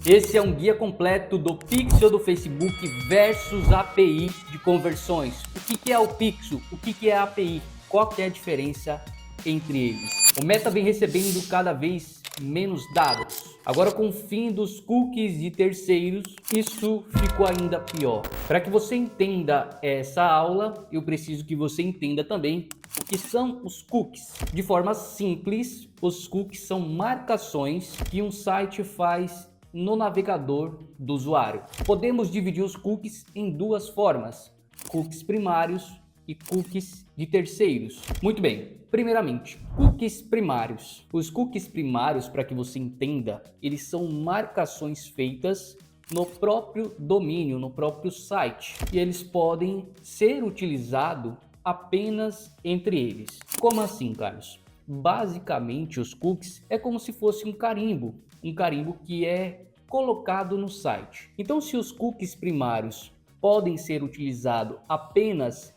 Esse é um guia completo do Pixel do Facebook versus API de conversões. O que é o Pixel? O que é a API? Qual que é a diferença entre eles? O Meta vem recebendo cada vez menos dados. Agora, com o fim dos cookies de terceiros, isso ficou ainda pior. Para que você entenda essa aula, eu preciso que você entenda também o que são os cookies. De forma simples, os cookies são marcações que um site faz no navegador do usuário. Podemos dividir os cookies em duas formas: cookies primários e cookies de terceiros. Muito bem, primeiramente, cookies primários. Os cookies primários, para que você entenda, eles são marcações feitas no próprio domínio, no próprio site, e eles podem ser utilizados apenas entre eles. Como assim, Carlos? Basicamente, os cookies é como se fosse um carimbo que é colocado no site. Então, se os cookies primários podem ser utilizados apenas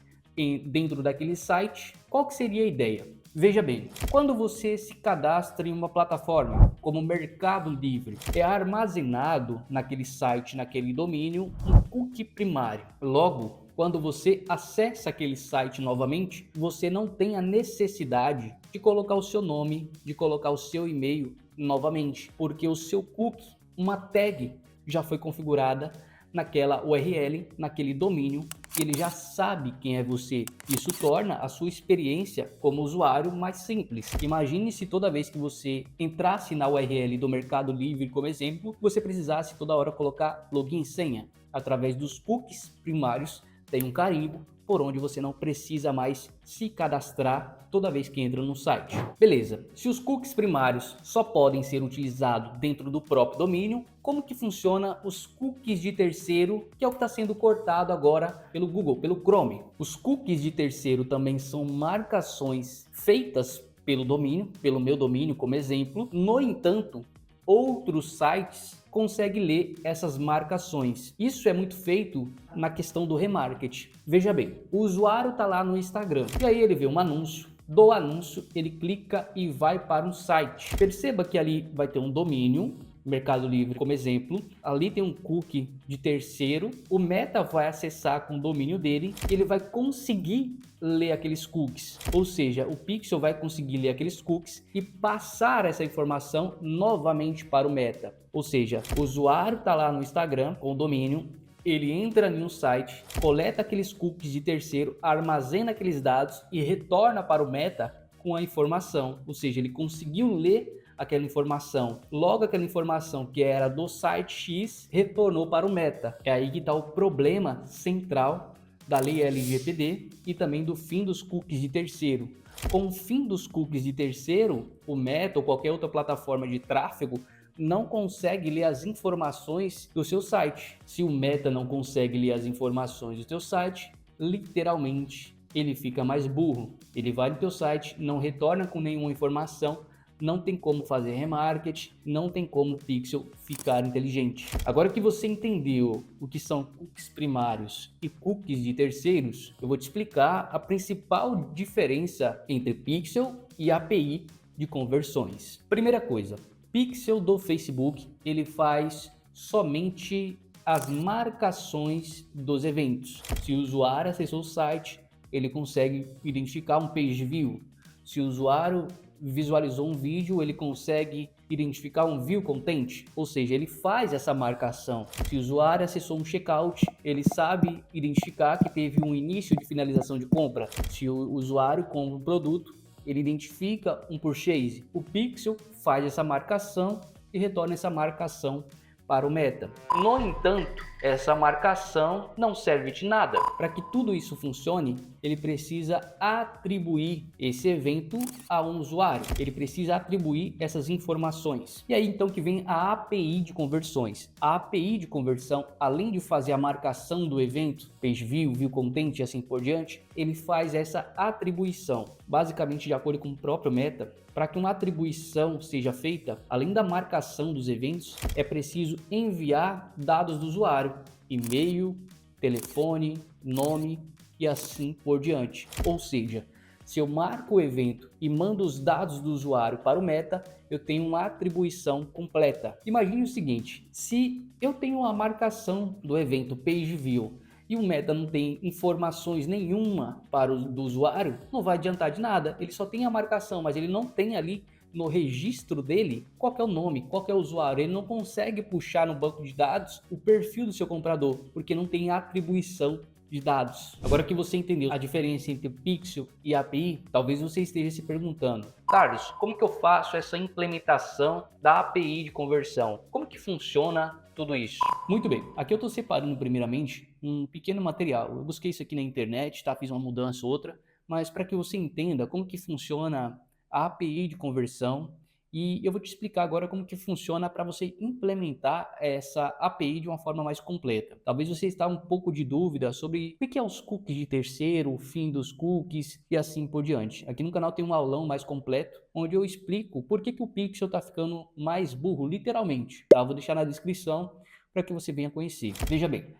dentro daquele site, qual que seria a ideia? Veja bem, quando você se cadastra em uma plataforma como o Mercado Livre, é armazenado naquele site, naquele domínio, um cookie primário. Logo, quando você acessa aquele site novamente, você não tem a necessidade de colocar o seu nome, de colocar o seu e-mail novamente, porque o seu cookie, uma tag, já foi configurada naquela URL, naquele domínio, e ele já sabe quem é você. Isso torna a sua experiência como usuário mais simples. Imagine se toda vez que você entrasse na URL do Mercado Livre, como exemplo, você precisasse toda hora colocar login e senha. Através dos cookies primários, tem um carimbo por onde você não precisa mais se cadastrar toda vez que entra no site. Beleza, se os cookies primários só podem ser utilizados dentro do próprio domínio, como que funciona os cookies de terceiro, que é o que está sendo cortado agora pelo Google, pelo Chrome? Os cookies de terceiro também são marcações feitas pelo domínio, pelo meu domínio como exemplo. No entanto, outros sites conseguem ler essas marcações. Isso é muito feito na questão do remarketing. Veja bem, o usuário está lá no Instagram e aí ele vê um anúncio. Do anúncio, ele clica e vai para um site. Perceba que ali vai ter um domínio, Mercado Livre como exemplo, ali tem um cookie de terceiro, o Meta vai acessar com o domínio dele, ele vai conseguir ler aqueles cookies, ou seja, o Pixel vai conseguir ler aqueles cookies e passar essa informação novamente para o Meta. Ou seja, o usuário está lá no Instagram com o domínio, ele entra em um site, coleta aqueles cookies de terceiro, armazena aqueles dados e retorna para o Meta com a informação, ou seja, ele conseguiu ler aquela informação. Logo, aquela informação que era do site X retornou para o Meta. É aí que está o problema central da lei LGPD e também do fim dos cookies de terceiro. Com o fim dos cookies de terceiro, o Meta ou qualquer outra plataforma de tráfego não consegue ler as informações do seu site. Se o Meta não consegue ler as informações do seu site, literalmente ele fica mais burro. Ele vai no teu site, não retorna com nenhuma informação, não tem como fazer remarketing, não tem como o Pixel ficar inteligente. Agora que você entendeu o que são cookies primários e cookies de terceiros, eu vou te explicar a principal diferença entre Pixel e API de conversões. Primeira coisa, Pixel do Facebook, ele faz somente as marcações dos eventos. Se o usuário acessou o site, ele consegue identificar um page view. Se o usuário visualizou um vídeo, ele consegue identificar um view content, ou seja, ele faz essa marcação. Se o usuário acessou um checkout, ele sabe identificar que teve um início de finalização de compra. Se o usuário compra um produto, ele identifica um purchase. O Pixel faz essa marcação e retorna essa marcação para o Meta. No entanto, essa marcação não serve de nada. Para que tudo isso funcione, ele precisa atribuir esse evento a um usuário. Ele precisa atribuir essas informações. E aí então que vem a API de conversões. A API de conversão, além de fazer a marcação do evento, page view, view content e assim por diante, ele faz essa atribuição. Basicamente, de acordo com o próprio Meta, para que uma atribuição seja feita, além da marcação dos eventos, é preciso enviar dados do usuário, e-mail, telefone, nome e assim por diante. Ou seja, Se eu marco o evento e mando os dados do usuário para o Meta, eu tenho uma atribuição completa. Imagine o seguinte, se eu tenho uma marcação do evento PageView e o Meta não tem informações nenhuma para do usuário, não vai adiantar de nada. Ele só tem a marcação, mas ele não tem ali no registro dele qual é o nome, qual é o usuário. Ele não consegue puxar no banco de dados o perfil do seu comprador, porque não tem atribuição de dados. Agora que você entendeu a diferença entre Pixel e API, talvez você esteja se perguntando: Carlos, como que eu faço essa implementação da API de conversão? Como que funciona tudo isso? Muito bem, aqui eu estou separando primeiramente um pequeno material. Eu busquei isso aqui na internet, tá? Fiz uma mudança ou outra, mas para que você entenda como que funciona a API de conversão, e eu vou te explicar agora como que funciona para você implementar essa API de uma forma mais completa. Talvez você está um pouco de dúvida sobre o que é os cookies de terceiro, o fim dos cookies e assim por diante. Aqui no canal tem um aulão mais completo, onde eu explico por que o Pixel está ficando mais burro, literalmente. Tá? Vou deixar na descrição para que você venha conhecer. Veja bem,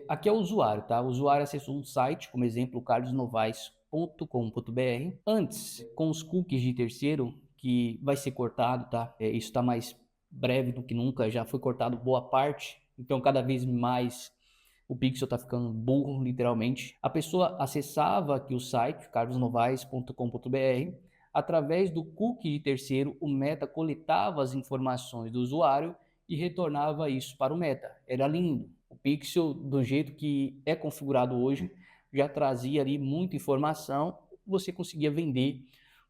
aqui é o usuário, tá? O usuário acessou um site, como exemplo, carlosnovaes.com.br. Antes, com os cookies de terceiro, que vai ser cortado, tá? Isso está mais breve do que nunca, já foi cortado boa parte, então cada vez mais o Pixel está ficando burro, literalmente. A pessoa acessava aqui o site, carlosnovaes.com.br, através do cookie de terceiro, o Meta coletava as informações do usuário e retornava isso para o Meta. Era lindo. O Pixel, do jeito que é configurado hoje, já trazia ali muita informação, você conseguia vender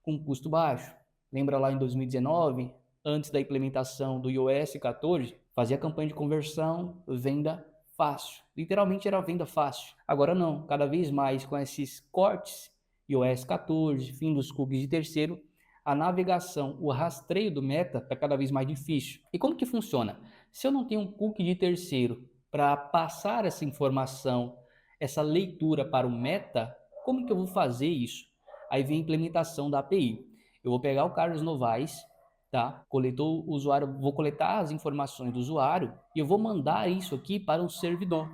com custo baixo. Lembra lá em 2019, antes da implementação do iOS 14, fazia campanha de conversão, venda fácil. Literalmente era venda fácil. Agora não, cada vez mais com esses cortes, iOS 14, fim dos cookies de terceiro, a navegação, o rastreio do Meta está cada vez mais difícil. E como que funciona? Se eu não tenho um cookie de terceiro para passar essa informação, essa leitura para o Meta, como que eu vou fazer isso? Aí vem a implementação da API. Eu vou pegar o Carlos Novaes, tá? Coletou o usuário, vou coletar as informações do usuário e eu vou mandar isso aqui para um servidor,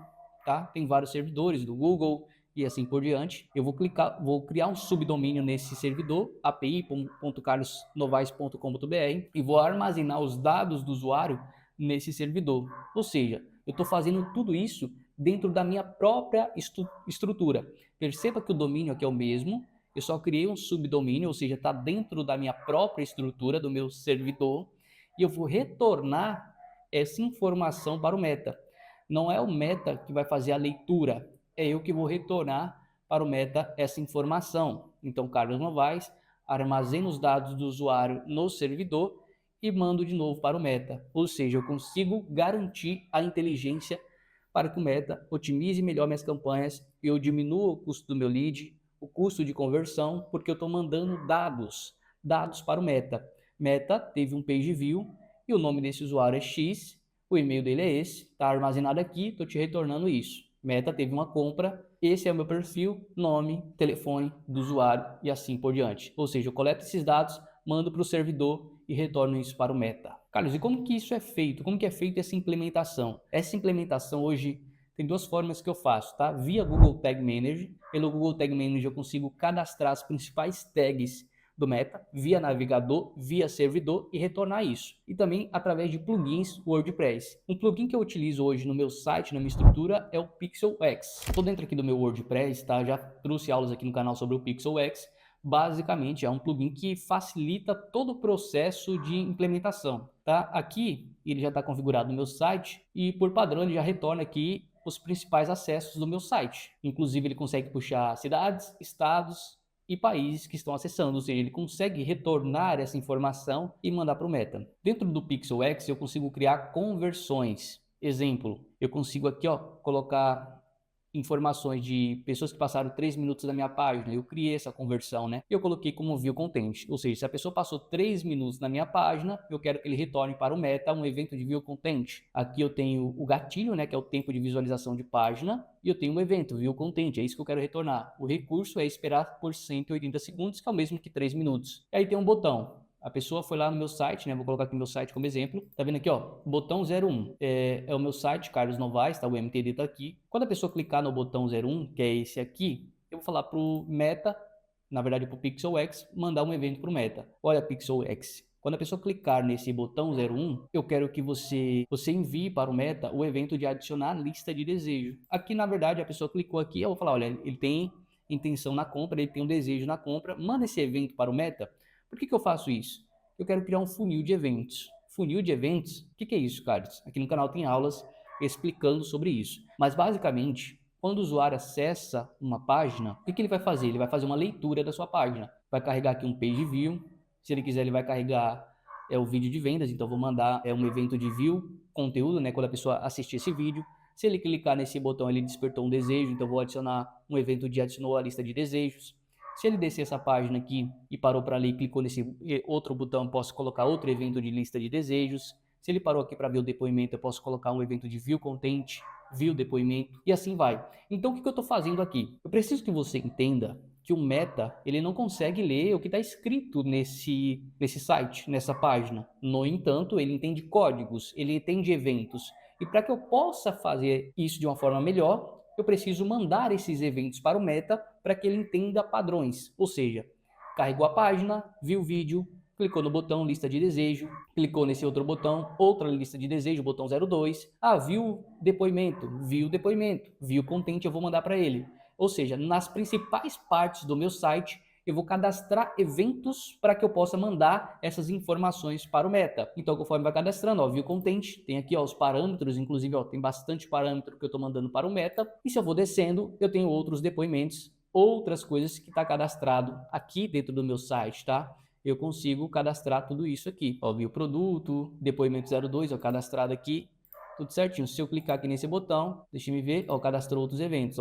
tá? Tem vários servidores do Google e assim por diante. Eu vou criar um subdomínio nesse servidor, api.carlosnovaes.com.br, e vou armazenar os dados do usuário nesse servidor. Ou seja, eu estou fazendo tudo isso dentro da minha própria estrutura. Perceba que o domínio aqui é o mesmo, eu só criei um subdomínio, ou seja, está dentro da minha própria estrutura, do meu servidor, e eu vou retornar essa informação para o Meta. Não é o Meta que vai fazer a leitura, é eu que vou retornar para o Meta essa informação. Então, Carlos Novaes armazena os dados do usuário no servidor e mando de novo para o Meta. Ou seja, eu consigo garantir a inteligência para que o Meta otimize melhor minhas campanhas e eu diminua o custo do meu lead, o custo de conversão, porque eu estou mandando dados para o Meta. Meta teve um page view e o nome desse usuário é X, o e-mail dele é esse, está armazenado aqui, estou te retornando isso. Meta teve uma compra, esse é o meu perfil, nome, telefone do usuário e assim por diante. Ou seja, eu coleto esses dados, mando para o servidor e retorno isso para o Meta. Carlos, e como que isso é feito? Como que é feita essa implementação? Essa implementação hoje tem duas formas que eu faço, tá? Via Google Tag Manager. Pelo Google Tag Manager eu consigo cadastrar as principais tags do Meta, via navegador, via servidor e retornar isso. E também através de plugins WordPress. Um plugin que eu utilizo hoje no meu site, na minha estrutura, é o PixelX. Estou dentro aqui do meu WordPress, tá? Já trouxe aulas aqui no canal sobre o PixelX. Basicamente é um plugin que facilita todo o processo de implementação, tá? Aqui ele já está configurado no meu site e por padrão ele já retorna aqui os principais acessos do meu site. Inclusive ele consegue puxar cidades, estados e países que estão acessando, ou seja, ele consegue retornar essa informação e mandar para o Meta. Dentro do PixelX eu consigo criar conversões. Exemplo, eu consigo aqui colocar informações de pessoas que passaram 3 minutos da minha página, eu criei essa conversão, né? Eu coloquei como view content, ou seja, se a pessoa passou 3 minutos na minha página, eu quero que ele retorne para o Meta um evento de view content. Aqui eu tenho o gatilho, né, que é o tempo de visualização de página, e eu tenho um evento, view content, é isso que eu quero retornar. O recurso é esperar por 180 segundos, que é o mesmo que 3 minutos. E aí tem um botão. A pessoa foi lá no meu site, né? Vou colocar aqui no meu site como exemplo. Tá vendo aqui, ó? Botão 01. É o meu site, Carlos Novaes, tá? O MTD tá aqui. Quando a pessoa clicar no botão 01, que é esse aqui, eu vou falar pro Meta na verdade para o PixelX, mandar um evento para o Meta. Olha, PixelX, quando a pessoa clicar nesse botão 01, eu quero que você envie para o Meta o evento de adicionar lista de desejo. Aqui, na verdade, a pessoa clicou aqui, eu vou falar, olha, ele tem intenção na compra, ele tem um desejo na compra, manda esse evento para o Meta. Por que eu faço isso? Eu quero criar um funil de eventos. Funil de eventos, o que é isso, Carlos? Aqui no canal tem aulas explicando sobre isso. Mas, basicamente, quando o usuário acessa uma página, o que ele vai fazer? Ele vai fazer uma leitura da sua página. Vai carregar aqui um page view. Se ele quiser, ele vai carregar o vídeo de vendas. Então, vou mandar um evento de view, conteúdo, né? Quando a pessoa assistir esse vídeo. Se ele clicar nesse botão, ele despertou um desejo. Então, vou adicionar um evento de adicionou a lista de desejos. Se ele descer essa página aqui e parou para ler e clicou nesse outro botão, posso colocar outro evento de lista de desejos. Se ele parou aqui para ver o depoimento, eu posso colocar um evento de view content, view depoimento e assim vai. Então, o que eu estou fazendo aqui? Eu preciso que você entenda que o Meta, ele não consegue ler o que está escrito nesse site, nessa página. No entanto, ele entende códigos, ele entende eventos. E para que eu possa fazer isso de uma forma melhor, eu preciso mandar esses eventos para o Meta para que ele entenda padrões. Ou seja, carregou a página, viu o vídeo, clicou no botão lista de desejo, clicou nesse outro botão, outra lista de desejo, botão 02. Viu depoimento, viu content, eu vou mandar para ele. Ou seja, nas principais partes do meu site, eu vou cadastrar eventos para que eu possa mandar essas informações para o Meta. Então, conforme vai cadastrando, viu content, tem aqui os parâmetros, inclusive tem bastante parâmetro que eu estou mandando para o Meta. E se eu vou descendo, eu tenho outros depoimentos, outras coisas que está cadastrado aqui dentro do meu site, tá? Eu consigo cadastrar tudo isso aqui. Viu produto, depoimento 02, cadastrado aqui, tudo certinho. Se eu clicar aqui nesse botão, deixa eu ver, cadastrou outros eventos,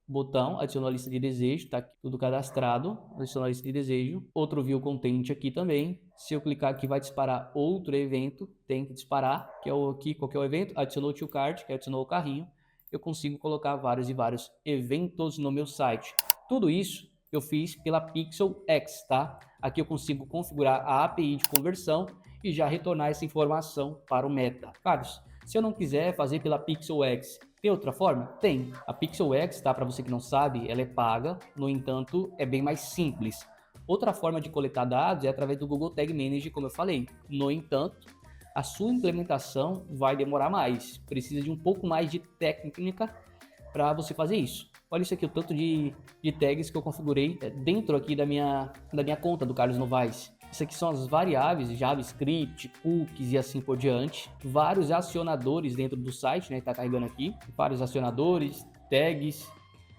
botão, adicionou a lista de desejo, tá aqui tudo cadastrado, adicionou a lista de desejo, outro view content aqui também. Se eu clicar aqui vai disparar outro evento, tem que disparar, que é aqui, qual que é o evento? Adicionou o to cart, que adicionou o carrinho. Eu consigo colocar vários e vários eventos no meu site. Tudo isso eu fiz pela PixelX, tá? Aqui eu consigo configurar a API de conversão e já retornar essa informação para o Meta. Carlos, se eu não quiser fazer pela PixelX, tem outra forma? Tem. A PixelX, tá? Para você que não sabe, ela é paga, no entanto, é bem mais simples. Outra forma de coletar dados é através do Google Tag Manager, como eu falei. No entanto, a sua implementação vai demorar mais. Precisa de um pouco mais de técnica para você fazer isso. Olha isso aqui, o tanto de tags que eu configurei dentro aqui da minha conta do Carlos Novaes. Isso aqui são as variáveis, JavaScript, cookies e assim por diante. Vários acionadores dentro do site, né? Tá carregando aqui. Vários acionadores, tags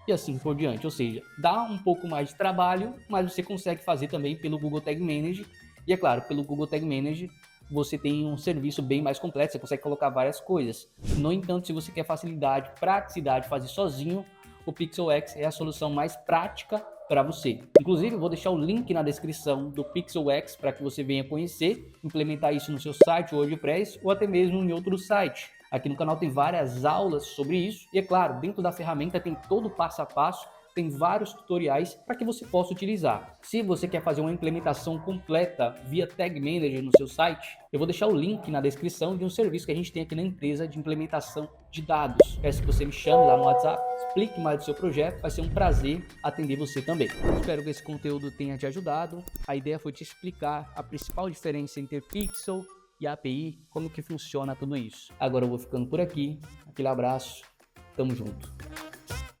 e assim por diante. Ou seja, dá um pouco mais de trabalho, mas você consegue fazer também pelo Google Tag Manager. E é claro, pelo Google Tag Manager você tem um serviço bem mais completo, você consegue colocar várias coisas. No entanto, se você quer facilidade, praticidade, fazer sozinho, o PixelX é a solução mais prática para você. Inclusive, eu vou deixar o link na descrição do PixelX para que você venha conhecer, implementar isso no seu site WordPress ou até mesmo em outro site. Aqui no canal tem várias aulas sobre isso e, é claro, dentro da ferramenta tem todo o passo a passo, tem vários tutoriais para que você possa utilizar. Se você quer fazer uma implementação completa via Tag Manager no seu site, eu vou deixar o link na descrição de um serviço que a gente tem aqui na empresa de implementação de dados. Peço que você me chame lá no WhatsApp, explique mais do seu projeto, vai ser um prazer atender você também. Espero que esse conteúdo tenha te ajudado. A ideia foi te explicar a principal diferença entre Pixel e API, como que funciona tudo isso. Agora eu vou ficando por aqui, aquele abraço, tamo junto.